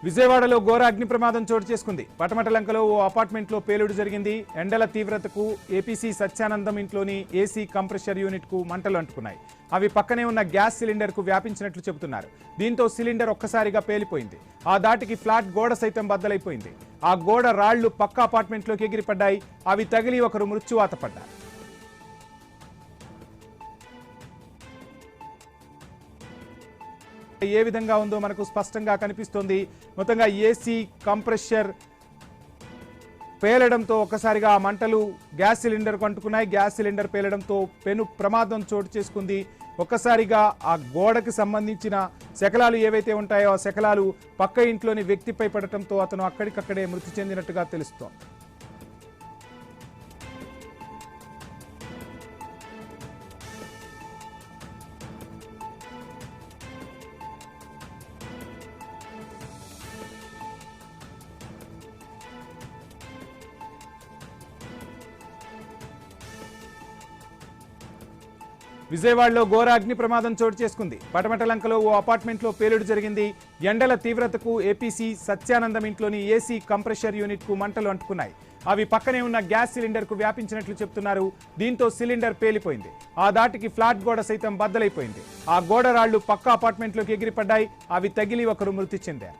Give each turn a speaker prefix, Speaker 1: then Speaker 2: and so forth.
Speaker 1: విజయవాడలో ఘోర అగ్ని ప్రమాదం చోటు చేసుకుంది. పటమటలంకలో ఓ అపార్ట్మెంట్లో పేలుడు జరిగింది. ఎండల తీవ్రతకు ఏపీసీ సత్యానందం ఇంట్లోని ఏసీ కంప్రెషర్ యూనిట్ కు మంటలు అంటుకున్నాయి. అవి పక్కనే ఉన్న గ్యాస్ సిలిండర్ కు వ్యాపించినట్లు చెబుతున్నారు. దీంతో సిలిండర్ ఒక్కసారిగా పేలిపోయింది. ఆ దాటికి ఫ్లాట్ గోడ సైతం బద్దలైపోయింది. ఆ గోడ రాళ్లు పక్క అపార్ట్మెంట్లోకి ఎగిరిపడ్డాయి. అవి తగిలి ఒకరు మృత్యువాత పడ్డారు. ఏ విధంగా ఉందో మనకు స్పష్టంగా కనిపిస్తోంది. మొత్తంగా ఏసీ కంప్రెషర్ పేలడంతో ఒక్కసారిగా ఆ మంటలు గ్యాస్ సిలిండర్ అంటుకున్నాయి. గ్యాస్ సిలిండర్ పేలడంతో పెను ప్రమాదం చోటు చేసుకుంది. ఒక్కసారిగా ఆ గోడకి సంబంధించిన శకలాలు ఏవైతే ఉంటాయో ఆ శకలాలు పక్క ఇంట్లోని వ్యక్తిపై పడటంతో అతను అక్కడికక్కడే మృతి చెందినట్టుగా తెలుస్తోంది. విజయవాడలో ఘోర అగ్ని ప్రమాదం చోటు చేసుకుంది. పటమటలంకలో ఓ అపార్ట్మెంట్లో పేలుడు జరిగింది. ఎండల తీవ్రతకు ఏపీసీ సత్యానందం ఇంట్లోని ఏసీ కంప్రెషర్ యూనిట్ కు మంటలు అంటుకున్నాయి. అవి పక్కనే ఉన్న గ్యాస్ సిలిండర్ కు వ్యాపించినట్లు చెప్తున్నారు. దీంతో సిలిండర్ పేలిపోయింది. ఆ దాటికి ఫ్లాట్ గోడ సైతం బద్దలైపోయింది. ఆ గోడ రాళ్లు పక్క అపార్ట్మెంట్లోకి ఎగిరిపడ్డాయి. అవి తగిలి ఒకరు మృతి చెందారు.